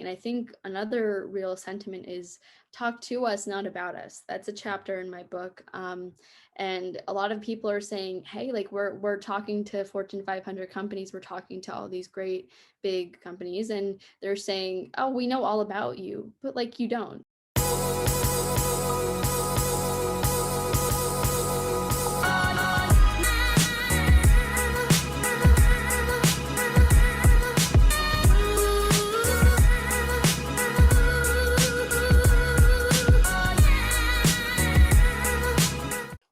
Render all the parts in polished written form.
And I think another real sentiment is talk to us, not about us. That's a chapter in my book. And a lot of people are saying, hey, like we're talking to Fortune 500 companies, we're talking to all these great big companies, and they're saying, oh, we know all about you, but like you don't.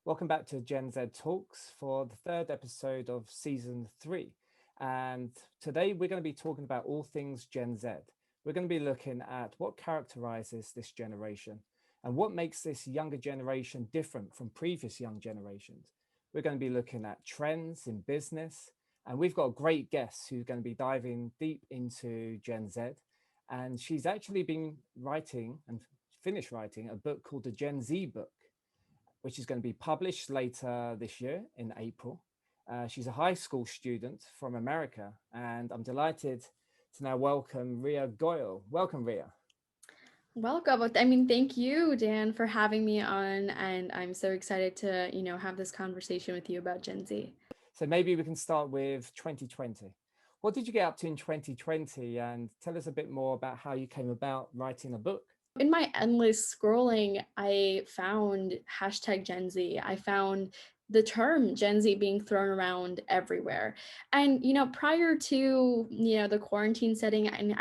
Welcome back to GenZ Talks for the third episode of season 3. And today we're going to be talking about all things Gen Z. We're going to be looking at what characterizes this generation and what makes this younger generation different from previous young generations. We're going to be looking at trends in business, and we've got a great guest who's going to be diving deep into Gen Z. And she's actually been writing and finished writing a book called the Gen Z book, which is going to be published later this year in April. She's a high school student from America, and I'm delighted to now welcome Riya Goel. Welcome, Riya. Welcome. I mean, thank you, Dan, for having me on. And I'm so excited to, have this conversation with you about Gen Z. So maybe we can start with 2020. What did you get up to in 2020? And tell us a bit more about how you came about writing a book. In my endless scrolling, I found hashtag Gen Z. I found the term Gen Z being thrown around everywhere. And, prior to, the quarantine setting, and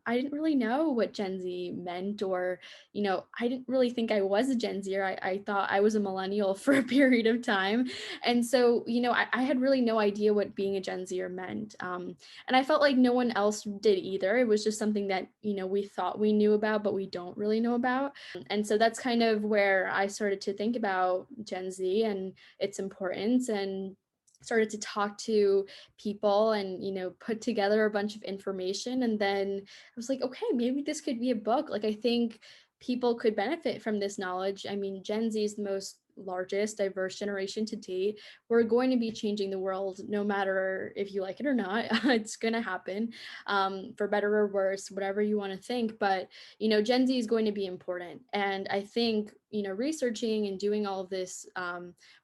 I didn't really know what Gen Z meant, or, I didn't really think I was a Gen Zer. I thought I was a millennial for a period of time. And so, I had really no idea what being a Gen Zer meant. And I felt like no one else did either. It was just something that, we thought we knew about, but we don't really know about. And so that's kind of where I started to think about Gen Z and its importance, and started to talk to people and put together a bunch of information. And then I was like, okay, maybe this could be a book. Like, I think people could benefit from this knowledge. I mean, Gen Z is the most largest diverse generation to date. We're going to be changing the world no matter if you like it or not. It's going to happen, for better or worse, whatever you want to think. But Gen Z is going to be important, and I think researching and doing all of this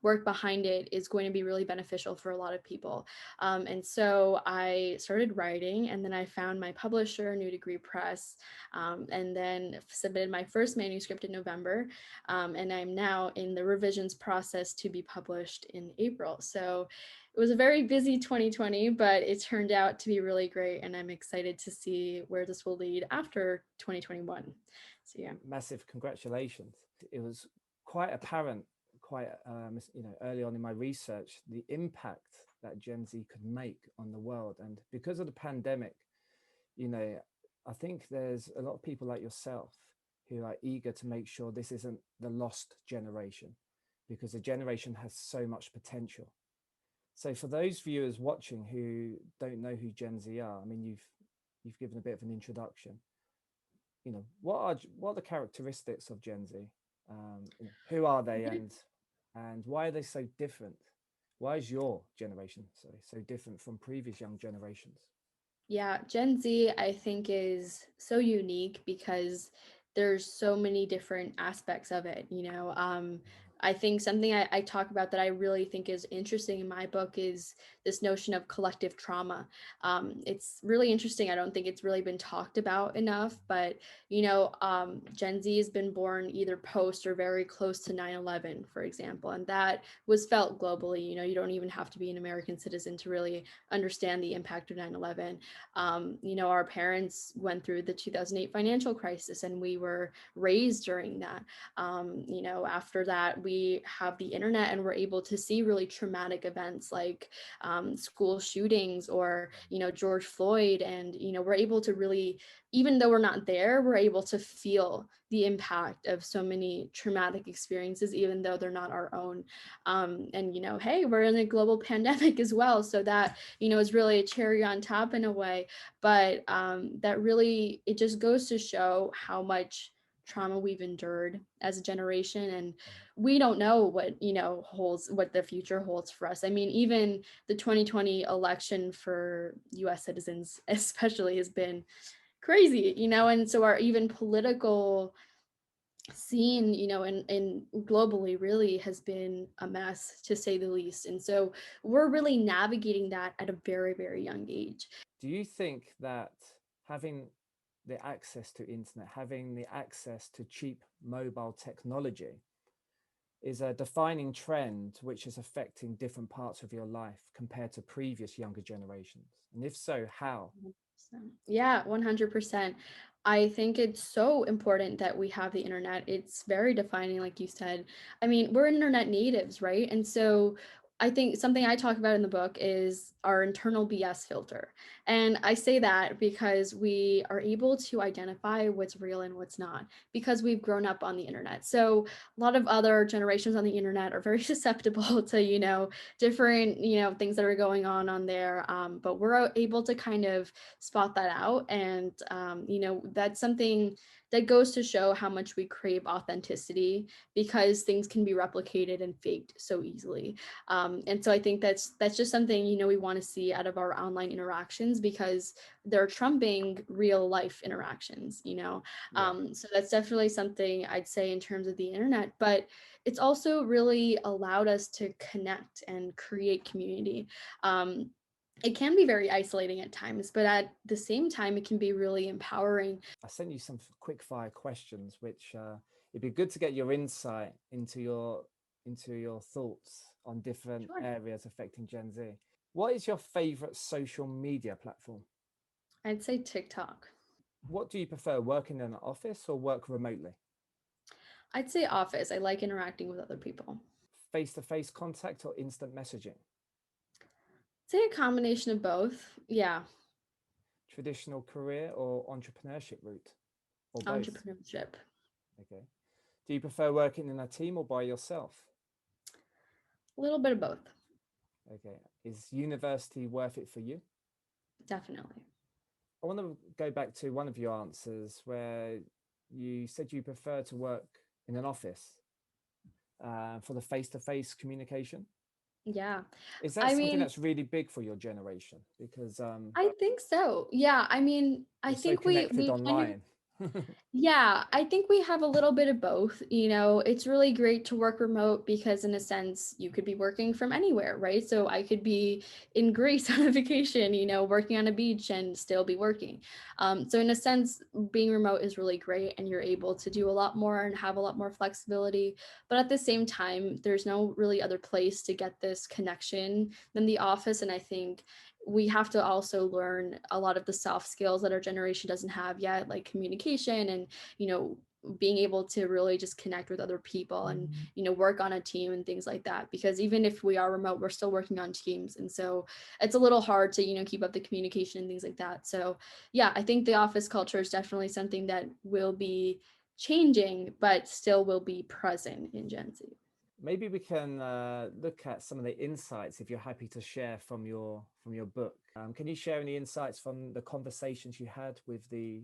work behind it is going to be really beneficial for a lot of people. And so I started writing, and then I found my publisher, New Degree Press, and then submitted my first manuscript in November. And I'm now in the revisions process to be published in April. So it was a very busy 2020, but it turned out to be really great. And I'm excited to see where this will lead after 2021. So yeah. Massive congratulations. It was quite apparent, quite early on in my research, the impact that Gen Z could make on the world. And because of the pandemic, I think there's a lot of people like yourself who are eager to make sure this isn't the lost generation, because the generation has so much potential. So for those viewers watching who don't know who Gen Z are, I mean, you've given a bit of an introduction. What are the characteristics of Gen Z? Who are they, and why are they so different? Why is your generation so different from previous young generations? Yeah, Gen Z, I think, is so unique because there's so many different aspects of it. I think something I talk about that I really think is interesting in my book is this notion of collective trauma. It's really interesting. I don't think it's really been talked about enough, but Gen Z has been born either post or very close to 9/11, for example, and that was felt globally. You don't even have to be an American citizen to really understand the impact of 9/11. Our parents went through the 2008 financial crisis, and we were raised during that. After that, we have the internet, and we're able to see really traumatic events like school shootings, or George Floyd, and we're able to really, even though we're not there, we're able to feel the impact of so many traumatic experiences, even though they're not our own. And hey, we're in a global pandemic as well, so that is really a cherry on top in a way. But that really, it just goes to show how much trauma we've endured as a generation, and we don't know what the future holds for us. I mean, even the 2020 election for US citizens especially has been crazy, and so our even political scene, in globally really has been a mess to say the least. And so we're really navigating that at a very, very young age. Do you think that having the access to internet, having the access to cheap mobile technology is a defining trend which is affecting different parts of your life compared to previous younger generations? And if so, how? 100%. Yeah, 100%. I think it's so important that we have the internet. It's very defining, like you said. I mean, we're internet natives, right? And so I think something I talk about in the book is our internal BS filter. And I say that because we are able to identify what's real and what's not because we've grown up on the internet. So a lot of other generations on the internet are very susceptible to, different, things that are going on there. But we're able to kind of spot that out. And, that's something that goes to show how much we crave authenticity because things can be replicated and faked so easily. And so I think that's just something, we want to see out of our online interactions because they're trumping real life interactions, Yeah. So that's definitely something I'd say in terms of the internet. But it's also really allowed us to connect and create community. It can be very isolating at times, but at the same time, it can be really empowering. I sent you some quick fire questions, which it'd be good to get your insight into your thoughts on different Sure. areas affecting Gen Z. What is your favorite social media platform? I'd say TikTok. What do you prefer, working in an office or work remotely? I'd say office. I like interacting with other people. Face-to-face contact or instant messaging? I'd say a combination of both. Yeah, Traditional career or entrepreneurship route, or both? entrepreneurship. Okay. Do you prefer working in a team or by yourself? A little bit of both. Okay. Is university worth it for you? Definitely. I want to go back to one of your answers where you said you prefer to work in an office for the face-to-face communication. Yeah. Is that I something mean, that's really big for your generation? Because I think so. Yeah. I mean, I we're so think connected we kind of. online. Yeah, I think we have a little bit of both. It's really great to work remote because, in a sense, you could be working from anywhere, right? So I could be in Greece on a vacation, working on a beach and still be working. So, in a sense, being remote is really great and you're able to do a lot more and have a lot more flexibility. But at the same time, there's no really other place to get this connection than the office. And I think we have to also learn a lot of the soft skills that our generation doesn't have yet, like communication and, you know, being able to really just connect with other people and, work on a team and things like that. Because even if we are remote, we're still working on teams. And so it's a little hard to, keep up the communication and things like that. So yeah, I think the office culture is definitely something that will be changing, but still will be present in Gen Z. Maybe we can look at some of the insights if you're happy to share from your book. Can you share any insights from the conversations you had with the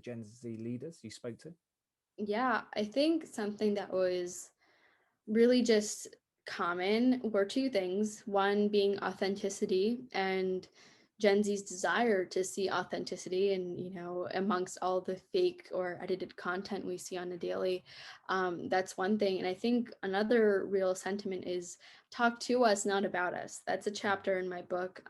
Gen Z leaders you spoke to? Yeah, I think something that was really just common were two things. One being authenticity and Gen Z's desire to see authenticity and, amongst all the fake or edited content we see on a daily. That's one thing. And I think another real sentiment is talk to us, not about us. That's a chapter in my book.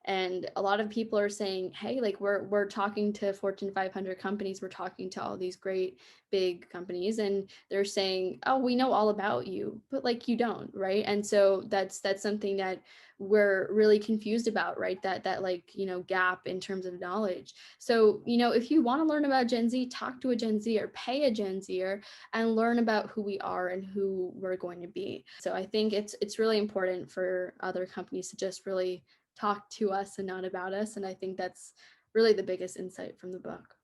And a lot of people are saying, hey, like we're talking to Fortune 500 companies, we're talking to all these great big companies, and they're saying, oh, we know all about you, but like you don't, right? And so that's something that we're really confused about, right? That like, gap in terms of knowledge. So, if you want to learn about Gen Z, talk to a Gen Z or pay a Gen Zer and learn about who we are and who we're going to be. So I think it's really important for other companies to just really talk to us and not about us. And I think that's really the biggest insight from the book.